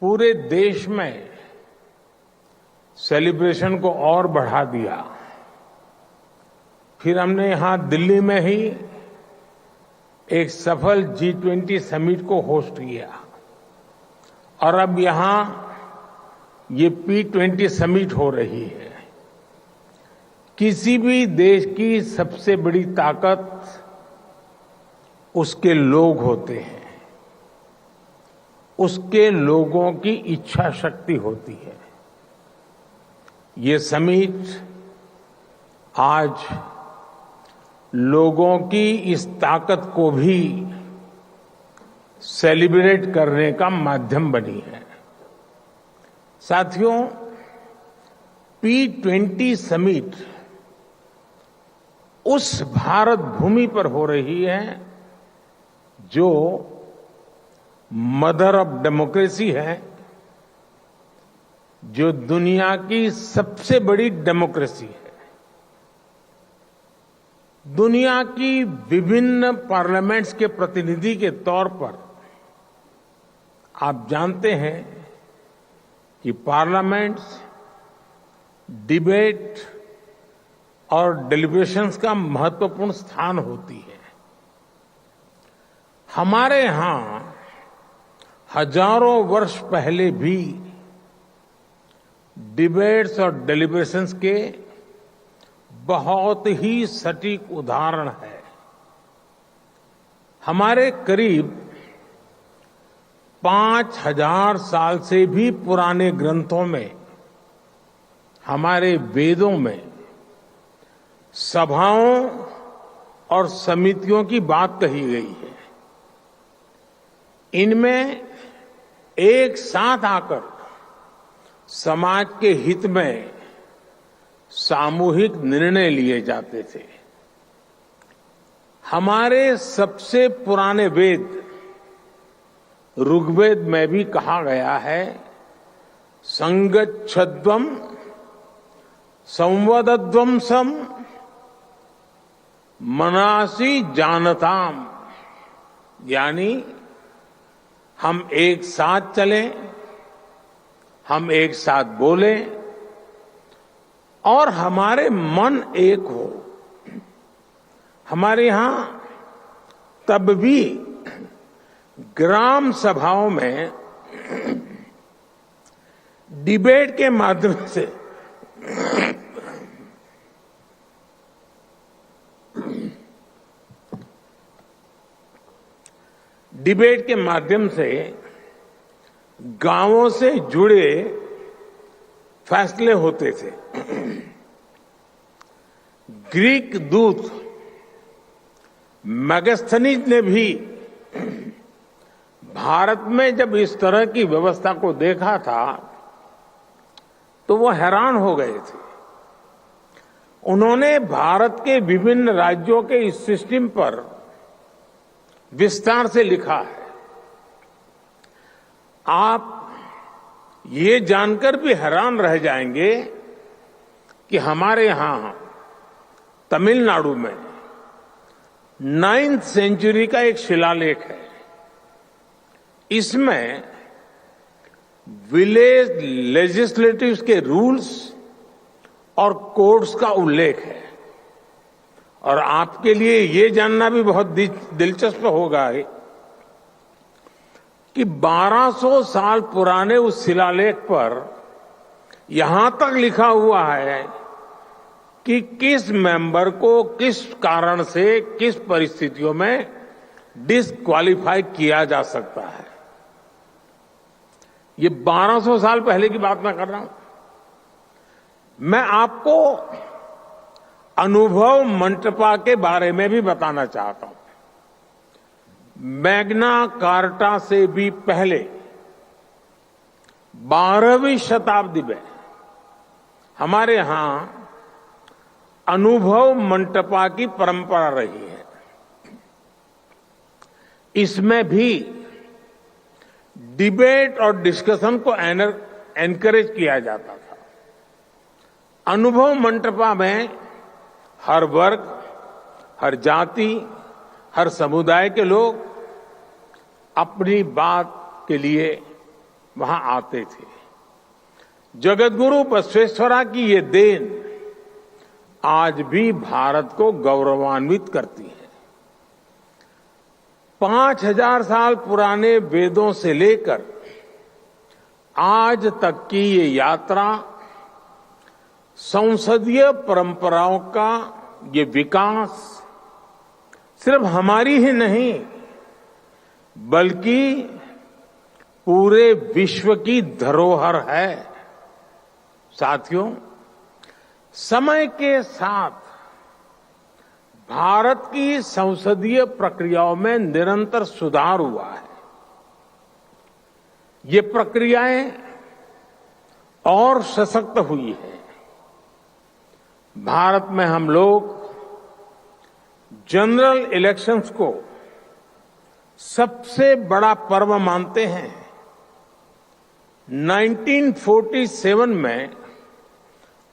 पूरे देश में सेलिब्रेशन को और बढ़ा दिया। फिर हमने यहां दिल्ली में ही एक सफल G20 समिट को होस्ट किया और अब यहां ये P20 समिट हो रही है। किसी भी देश की सबसे बड़ी ताकत उसके लोग होते हैं, उसके लोगों की इच्छा शक्ति होती है। ये समिट आज लोगों की इस ताकत को भी सेलिब्रेट करने का माध्यम बनी है। साथियों, P20 समिट उस भारत भूमि पर हो रही है जो मदर ऑफ डेमोक्रेसी है, जो दुनिया की सबसे बड़ी डेमोक्रेसी है। दुनिया की विभिन्न पार्लियामेंट्स के प्रतिनिधि के तौर पर आप जानते हैं कि पार्लियामेंट्स डिबेट और डेलिब्रेशंस का महत्वपूर्ण स्थान होती है। हमारे यहां हजारों वर्ष पहले भी डिबेट्स और डेलिब्रेशंस के बहुत ही सटीक उदाहरण है। हमारे करीब 5000 साल से भी पुराने ग्रंथों में, हमारे वेदों में सभाओं और समितियों की बात कही गई है। इनमें एक साथ आकर समाज के हित में सामूहिक निर्णय लिए जाते थे। हमारे सबसे पुराने वेद ऋग्वेद में भी कहा गया है, संगच्छध्वम संवदध्वम सम मनासी जानताम, यानी हम एक साथ चलें, हम एक साथ बोलें और हमारे मन एक हो। हमारे यहां तब भी ग्राम सभाओं में डिबेट के माध्यम से गांवों से जुड़े फैसले होते थे। ग्रीक दूत मैगस्थनीज ने भी भारत में जब इस तरह की व्यवस्था को देखा था तो वो हैरान हो गए थे। उन्होंने भारत के विभिन्न राज्यों के इस सिस्टम पर विस्तार से लिखा है। आप ये जानकर भी हैरान रह जाएंगे कि हमारे यहां तमिलनाडु में 9th सेंचुरी का एक शिलालेख है। इसमें विलेज लेजिस्लेटिव्स के रूल्स और कोड्स का उल्लेख है। और आपके लिए ये जानना भी बहुत दिलचस्प होगा कि 1200 साल पुराने उस शिलालेख पर यहां तक लिखा हुआ है कि किस मेंबर को किस कारण से किस परिस्थितियों में डिस्क्वालीफाई किया जा सकता है। ये 1200 साल पहले की बात मैं कर रहा हूं। मैं आपको अनुभव मंटपा के बारे में भी बताना चाहता हूं। मैग्ना कार्टा से भी पहले 12वीं शताब्दी में हमारे यहां अनुभव मंटपा की परंपरा रही है। इसमें भी डिबेट और डिस्कशन को एनकरेज किया जाता था। अनुभव मंटपा में हर वर्ग, हर जाति, हर समुदाय के लोग अपनी बात के लिए वहां आते थे। जगतगुरु बसवेश्वरा की ये देन आज भी भारत को गौरवान्वित करती है। 5000 साल पुराने वेदों से लेकर आज तक की ये यात्रा संसदीय परंपराओं का ये विकास सिर्फ हमारी ही नहीं बल्कि पूरे विश्व की धरोहर है। साथियों, समय के साथ भारत की संसदीय प्रक्रियाओं में निरंतर सुधार हुआ है। ये प्रक्रियाएं और सशक्त हुई है। भारत में हम लोग जनरल इलेक्शंस को सबसे बड़ा पर्व मानते हैं। 1947 में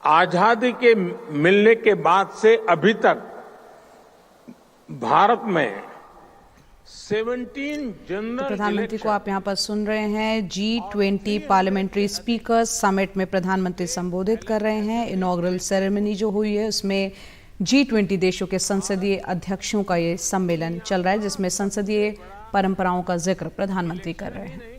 आजादी के मिलने के बाद से अभी तक भारत में 17 जनरल प्रधानमंत्री को आप यहां पर सुन रहे हैं। G20 पार्लियामेंट्री स्पीकर्स समिट में प्रधानमंत्री संबोधित कर रहे हैं। इनॉग्रल सेरेमनी जो हुई है उसमें G20 देशों के संसदीय अध्यक्षों का ये सम्मेलन चल रहा है, जिसमें संसदीय परंपराओं का जिक्र प्रधानमंत्री कर रहे हैं।